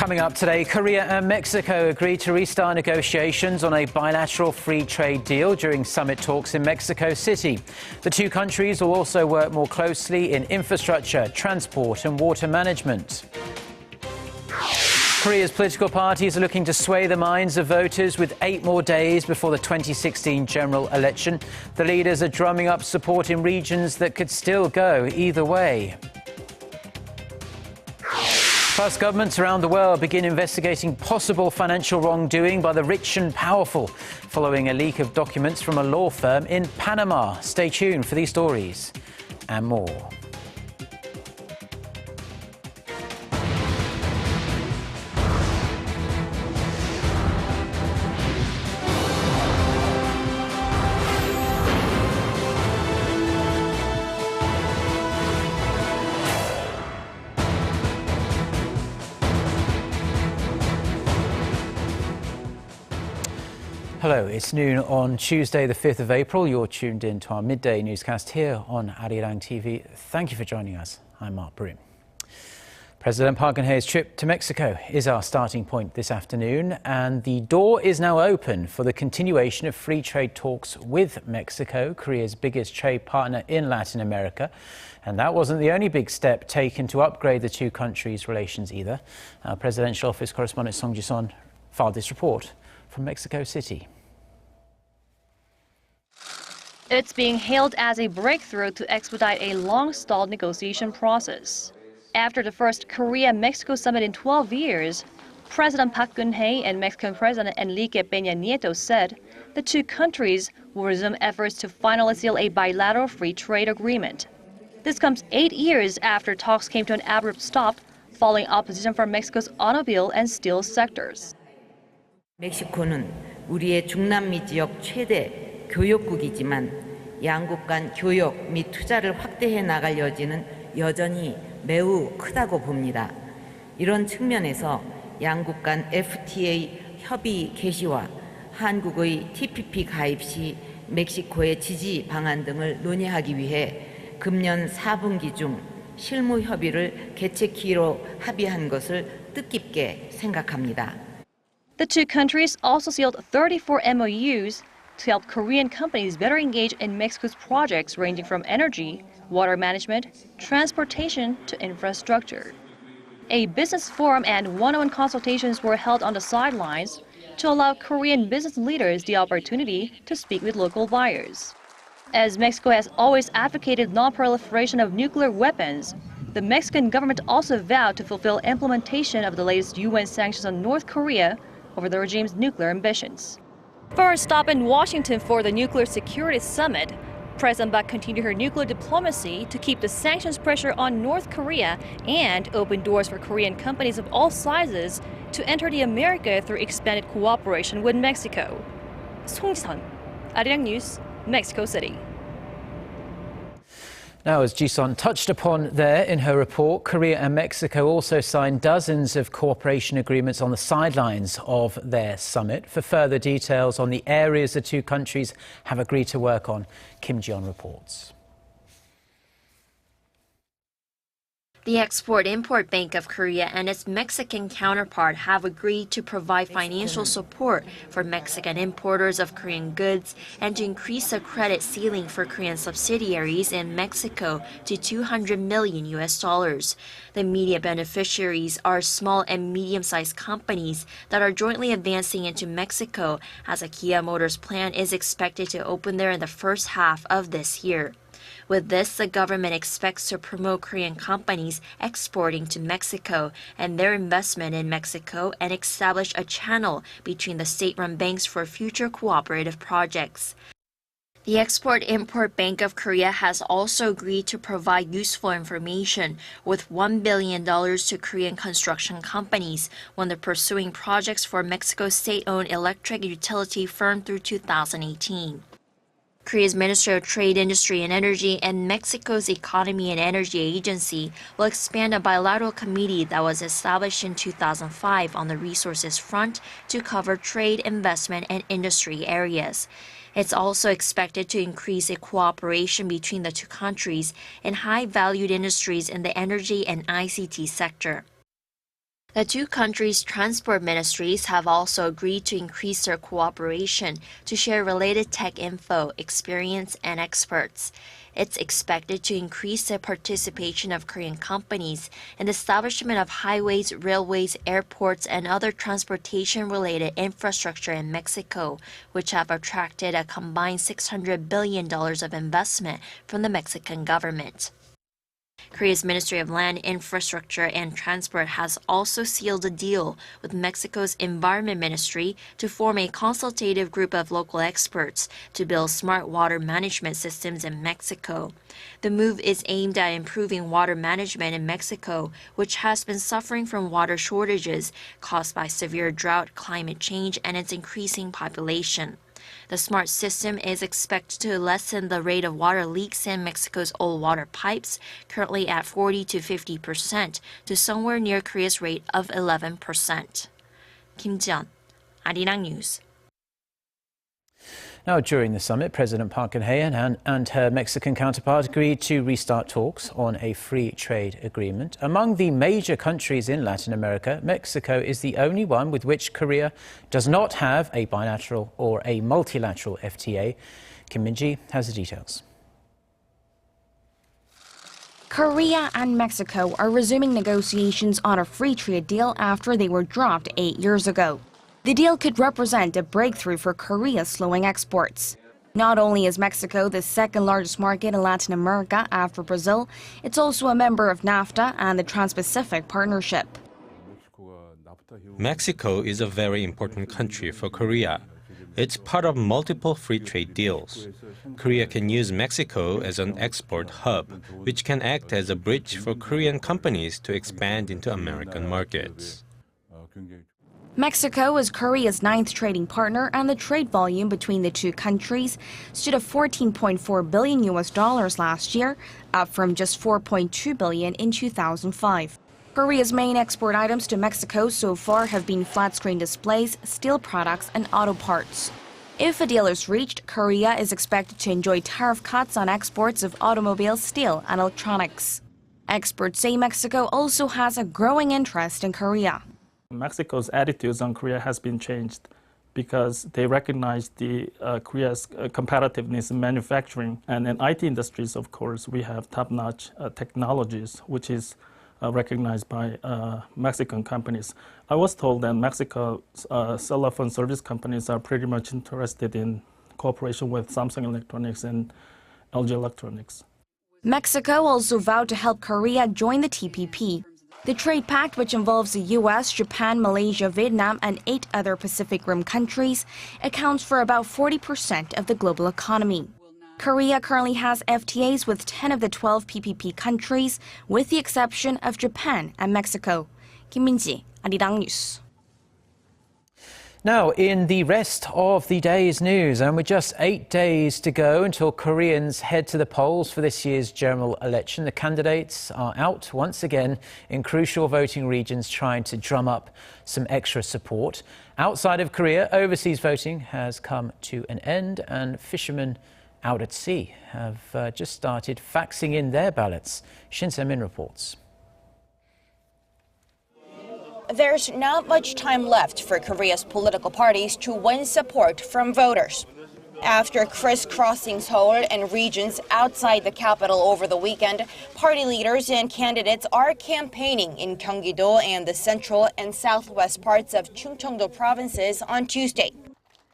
Coming up today, Korea and Mexico agreed to restart negotiations on a bilateral free trade deal during summit talks in Mexico City. The two countries will also work more closely in infrastructure, transport and water management. Korea's political parties are looking to sway the minds of voters with 8 more days before the 2016 general election. The leaders are drumming up support in regions that could still go either way. Plus, governments around the world begin investigating possible financial wrongdoing by the rich and powerful, following a leak of documents from a law firm in Panama. Stay tuned for these stories and more. Hello, it's noon on Tuesday, the 5th of April. You're tuned in to our midday newscast here on Arirang TV. Thank you for joining us. I'm Mark Broom. President Park Geun-hye's trip to Mexico is our starting point this afternoon, and the door is now open for the continuation of free trade talks with Mexico, Korea's biggest trade partner in Latin America. And that wasn't the only big step taken to upgrade the two countries' relations either. Our Presidential Office correspondent Song Ji-sun filed this report from Mexico City. It's being hailed as a breakthrough to expedite a long-stalled negotiation process. After the first Korea-Mexico summit in 12 years, President Park Geun-hye and Mexican President Enrique Peña Nieto said the two countries will resume efforts to finally seal a bilateral free trade agreement. This comes 8 years after talks came to an abrupt stop following opposition from Mexico's automobile and steel sectors. 멕시코는 우리의 중남미 지역 최대 교역국이지만 양국 간 교역 및 투자를 확대해 나갈 여지는 여전히 매우 크다고 봅니다. 이런 측면에서 양국 간 FTA 협의 개시와 한국의 TPP 가입 시 멕시코의 지지 방안 등을 논의하기 위해 금년 4분기 중 실무 협의를 개최키로 합의한 것을 뜻깊게 생각합니다. The two countries also sealed 34 MOUs to help Korean companies better engage in Mexico's projects ranging from energy, water management, transportation to infrastructure. A business forum and one-on-one consultations were held on the sidelines to allow Korean business leaders the opportunity to speak with local buyers. As Mexico has always advocated non-proliferation of nuclear weapons, the Mexican government also vowed to fulfill implementation of the latest UN sanctions on North Korea over the regime's nuclear ambitions. For a stop in Washington for the Nuclear Security Summit, President Park continued her nuclear diplomacy to keep the sanctions pressure on North Korea and open doors for Korean companies of all sizes to enter the America through expanded cooperation with Mexico. Song Ji-sun, Arirang News, Mexico City. Now, as Ji-sun touched upon there in her report, Korea and Mexico also signed dozens of cooperation agreements on the sidelines of their summit. For further details on the areas the two countries have agreed to work on, Kim Ji-yeon reports. The Export-Import Bank of Korea and its Mexican counterpart have agreed to provide financial support for Mexican importers of Korean goods and to increase the credit ceiling for Korean subsidiaries in Mexico to $200 million. The immediate beneficiaries are small and medium-sized companies that are jointly advancing into Mexico, as a Kia Motors plant is expected to open there in the first half of this year. With this, the government expects to promote Korean companies exporting to Mexico and their investment in Mexico and establish a channel between the state-run banks for future cooperative projects. The Export-Import Bank of Korea has also agreed to provide useful information with $1 billion to Korean construction companies when they're pursuing projects for Mexico's state-owned electric utility firm through 2018. Korea's Ministry of Trade, Industry and Energy and Mexico's Economy and Energy Agency will expand a bilateral committee that was established in 2005 on the resources front to cover trade, investment, and industry areas. It's also expected to increase a cooperation between the two countries in high-valued industries in the energy and ICT sector. The two countries' transport ministries have also agreed to increase their cooperation to share related tech info, experience, and experts. It's expected to increase the participation of Korean companies in the establishment of highways, railways, airports, and other transportation-related infrastructure in Mexico, which have attracted a combined $600 billion of investment from the Mexican government. Korea's Ministry of Land, Infrastructure, and Transport has also sealed a deal with Mexico's Environment Ministry to form a consultative group of local experts to build smart water management systems in Mexico. The move is aimed at improving water management in Mexico, which has been suffering from water shortages caused by severe drought, climate change, and its increasing population. The smart system is expected to lessen the rate of water leaks in Mexico's old water pipes, currently at 40 to 50%, to somewhere near Korea's rate of 11%. Kim Ji-yeon, Arirang News. Now, during the summit, President Park Geun-hye and her Mexican counterpart agreed to restart talks on a free trade agreement. Among the major countries in Latin America, Mexico is the only one with which Korea does not have a bilateral or a multilateral FTA. Kim Min-ji has the details. Korea and Mexico are resuming negotiations on a free trade deal after they were dropped 8 years ago. The deal could represent a breakthrough for Korea's slowing exports. Not only is Mexico the second largest market in Latin America after Brazil, it's also a member of NAFTA and the Trans-Pacific Partnership. Mexico is a very important country for Korea. It's part of multiple free trade deals. Korea can use Mexico as an export hub, which can act as a bridge for Korean companies to expand into American markets. Mexico is Korea's 9th trading partner, and the trade volume between the two countries stood at $14.4 billion last year, up from just $4.2 billion in 2005. Korea's main export items to Mexico so far have been flat-screen displays, steel products, and auto parts. If a deal is reached, Korea is expected to enjoy tariff cuts on exports of automobiles, steel, and electronics. Experts say Mexico also has a growing interest in Korea. Mexico's attitudes on Korea has been changed because they recognize Korea's competitiveness in manufacturing, and in IT industries, of course, we have top-notch technologies, which is recognized by Mexican companies. I was told that Mexico's cell phone service companies are pretty much interested in cooperation with Samsung Electronics and LG Electronics. Mexico also vowed to help Korea join the TPP. The trade pact, which involves the U.S., Japan, Malaysia, Vietnam, and 8 other Pacific Rim countries, accounts for about 40% of the global economy. Korea currently has FTAs with 10 of the 12 PPP countries, with the exception of Japan and Mexico. Kim Min-ji, Arirang News. Now, in the rest of the day's news, and with just 8 days to go until Koreans head to the polls for this year's general election, the candidates are out once again in crucial voting regions trying to drum up some extra support. Outside of Korea, overseas voting has come to an end, and fishermen out at sea have just started faxing in their ballots. Shin Se-min reports. There's not much time left for Korea's political parties to win support from voters. After crisscrossing Seoul and regions outside the capital over the weekend, party leaders and candidates are campaigning in Gyeonggi-do and the central and southwest parts of Chungcheong-do provinces on Tuesday.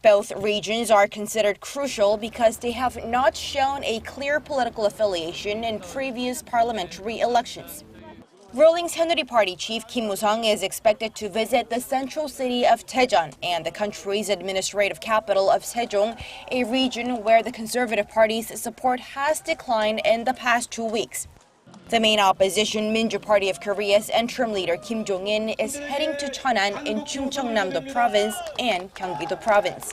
Both regions are considered crucial because they have not shown a clear political affiliation in previous parliamentary elections. Ruling Saenuri Party chief Kim Woo-sung is expected to visit the central city of Daejeon and the country's administrative capital of Sejong, a region where the Conservative Party's support has declined in the past 2 weeks. The main opposition Minju Party of Korea's interim leader Kim Jong-in is heading to Cheonan in Chungcheongnam-do province and Gyeonggi-do province.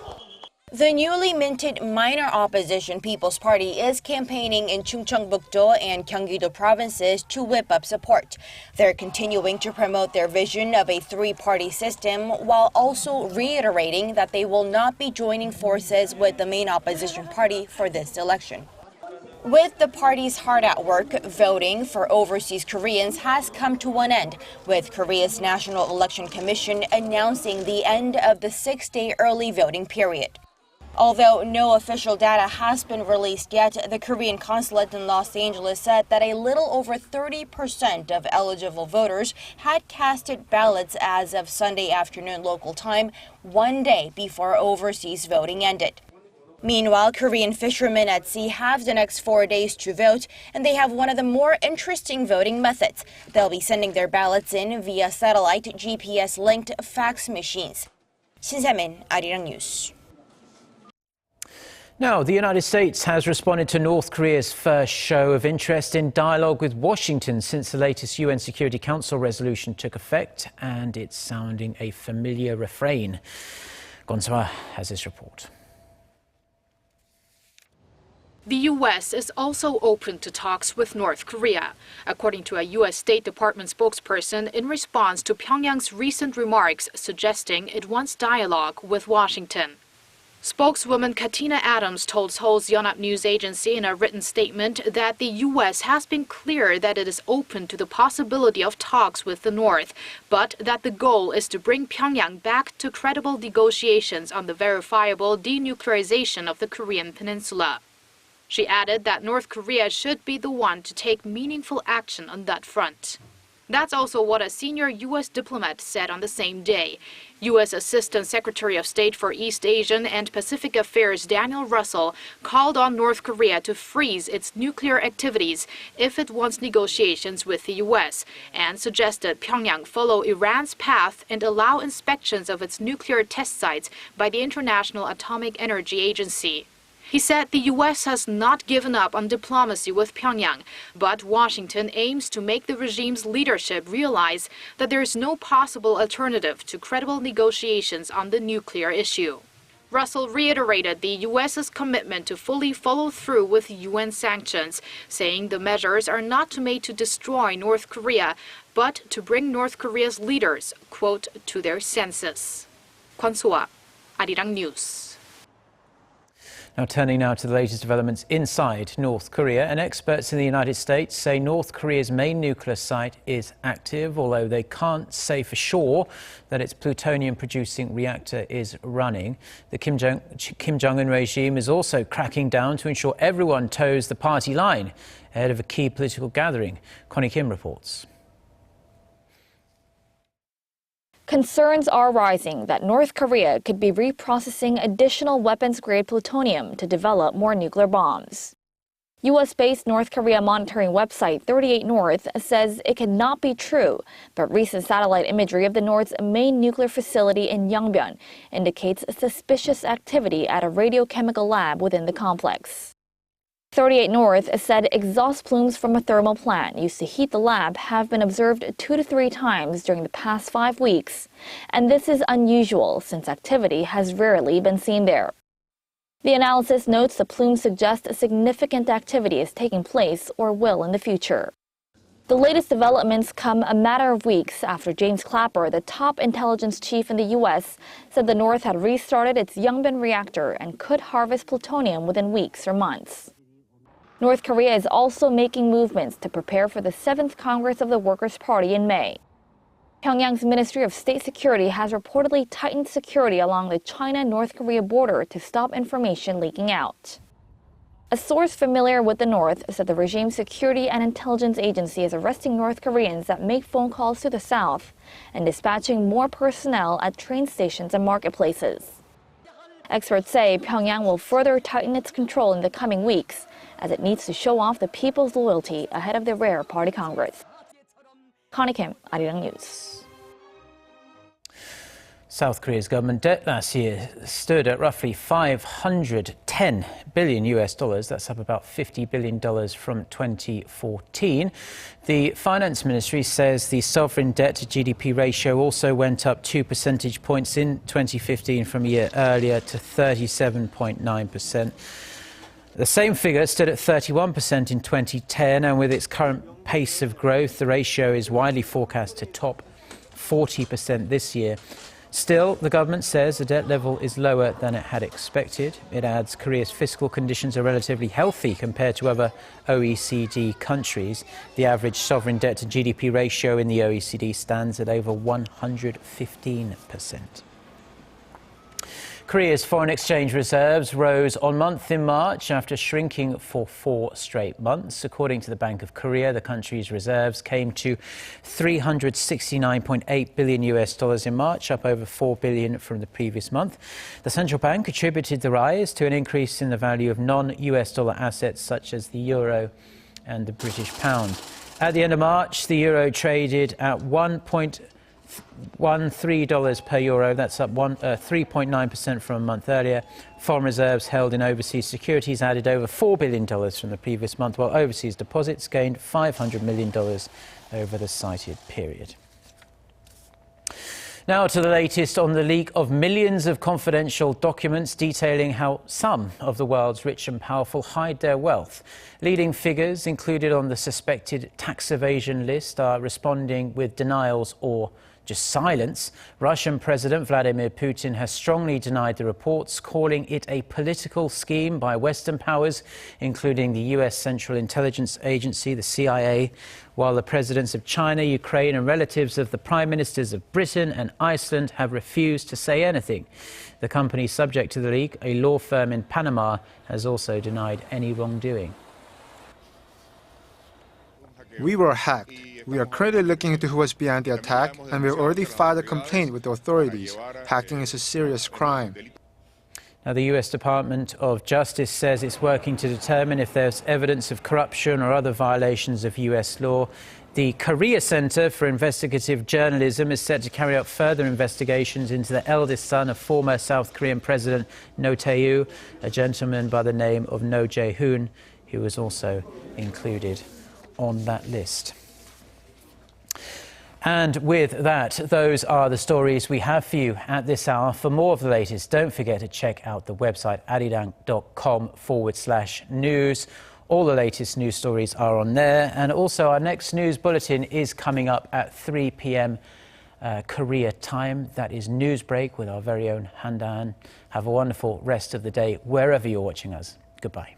The newly minted minor opposition People's Party is campaigning in Chungcheongbuk-do and Gyeonggi-do provinces to whip up support. They're continuing to promote their vision of a 3-party system while also reiterating that they will not be joining forces with the main opposition party for this election. With the parties hard at work, voting for overseas Koreans has come to an end, with Korea's National Election Commission announcing the end of the 6-day early voting period. Although no official data has been released yet, the Korean consulate in Los Angeles said that a little over 30% of eligible voters had casted ballots as of Sunday afternoon local time, 1 day before overseas voting ended. Meanwhile, Korean fishermen at sea have the next 4 days to vote, and they have one of the more interesting voting methods. They'll be sending their ballots in via satellite GPS-linked fax machines. 신세민, 아리랑 뉴스. Now, the United States has responded to North Korea's first show of interest in dialogue with Washington since the latest UN Security Council resolution took effect, and it's sounding a familiar refrain. Gonzwa has this report. The U.S. is also open to talks with North Korea, according to a U.S. State Department spokesperson in response to Pyongyang's recent remarks suggesting it wants dialogue with Washington. Spokeswoman Katina Adams told Seoul's Yonhap News Agency in a written statement that the U.S. has been clear that it is open to the possibility of talks with the North, but that the goal is to bring Pyongyang back to credible negotiations on the verifiable denuclearization of the Korean peninsula. She added that North Korea should be the one to take meaningful action on that front. That's also what a senior U.S. diplomat said on the same day. U.S. Assistant Secretary of State for East Asian and Pacific Affairs Daniel Russell called on North Korea to freeze its nuclear activities if it wants negotiations with the U.S. and suggested Pyongyang follow Iran's path and allow inspections of its nuclear test sites by the International Atomic Energy Agency. He said the U.S. has not given up on diplomacy with Pyongyang, but Washington aims to make the regime's leadership realize that there is no possible alternative to credible negotiations on the nuclear issue. Russell reiterated the U.S.'s commitment to fully follow through with UN sanctions, saying the measures are not made to destroy North Korea, but to bring North Korea's leaders, quote, to their senses. Kwon So-ah, Arirang News. Now, turning now to the latest developments inside North Korea, and experts in the United States say North Korea's main nuclear site is active, although they can't say for sure that its plutonium-producing reactor is running. The Kim Jong-un regime is also cracking down to ensure everyone toes the party line ahead of a key political gathering. Connie Kim reports. Concerns are rising that North Korea could be reprocessing additional weapons-grade plutonium to develop more nuclear bombs. U.S.-based North Korea monitoring website 38 North says it cannot be true, but recent satellite imagery of the North's main nuclear facility in Yongbyon indicates suspicious activity at a radiochemical lab within the complex. 38 North said exhaust plumes from a thermal plant used to heat the lab have been observed 2 to 3 times during the past 5 weeks, and this is unusual since activity has rarely been seen there. The analysis notes the plumes suggest significant activity is taking place or will in the future. The latest developments come a matter of weeks after James Clapper, the top intelligence chief in the U.S., said the North had restarted its Yongbyon reactor and could harvest plutonium within weeks or months. North Korea is also making movements to prepare for the 7th Congress of the Workers' Party in May. Pyongyang's Ministry of State Security has reportedly tightened security along the China-North Korea border to stop information leaking out. A source familiar with the North said the regime's security and intelligence agency is arresting North Koreans that make phone calls to the South and dispatching more personnel at train stations and marketplaces. Experts say Pyongyang will further tighten its control in the coming weeks as it needs to show off the people's loyalty ahead of the rare party Congress. Connie Kim, Arirang News. South Korea's government debt last year stood at roughly $510 billion US. That's up about $50 billion from 2014. The finance ministry says the sovereign debt to GDP ratio also went up 2 percentage points in 2015 from a year earlier to 37.9%. The same figure stood at 31% in 2010, and with its current pace of growth, the ratio is widely forecast to top 40% this year. Still, the government says the debt level is lower than it had expected. It adds Korea's fiscal conditions are relatively healthy compared to other OECD countries. The average sovereign debt to GDP ratio in the OECD stands at over 115%. Korea's foreign exchange reserves rose on month in March after shrinking for 4 straight months. According to the Bank of Korea, the country's reserves came to $369.8 billion in March, up over $4 billion from the previous month. The central bank attributed the rise to an increase in the value of non-US dollar assets such as the euro and the British pound. At the end of March, the euro traded at $1.13 per euro. That's up 3.9% from a month earlier. Foreign reserves held in overseas securities added over $4 billion from the previous month, while overseas deposits gained $500 million over the cited period. Now to the latest on the leak of millions of confidential documents detailing how some of the world's rich and powerful hide their wealth. Leading figures included on the suspected tax evasion list are responding with denials or just silence. Russian President Vladimir Putin has strongly denied the reports, calling it a political scheme by Western powers, including the US Central Intelligence Agency, the CIA, while the presidents of China, Ukraine and relatives of the prime ministers of Britain and Iceland have refused to say anything. The company subject to the leak, a law firm in Panama, has also denied any wrongdoing. We were hacked. We are currently looking into who was behind the attack, and we have already filed a complaint with the authorities. Hacking is a serious crime. Now, the US Department of Justice says it's working to determine if there's evidence of corruption or other violations of US law. The Korea Center for Investigative Journalism is set to carry out further investigations into the eldest son of former South Korean President Noh Tae-woo, a gentleman by the name of Noh Jae-hoon, who was also included on that list. And with that, those are the stories we have for you at this hour. For more of the latest, don't forget to check out the website arirang.com/news. All the latest news stories are on there. And also our next news bulletin is coming up at 3 p.m. Korea time. That is Newsbreak with our very own Han Dan. Have a wonderful rest of the day wherever you're watching us. Goodbye.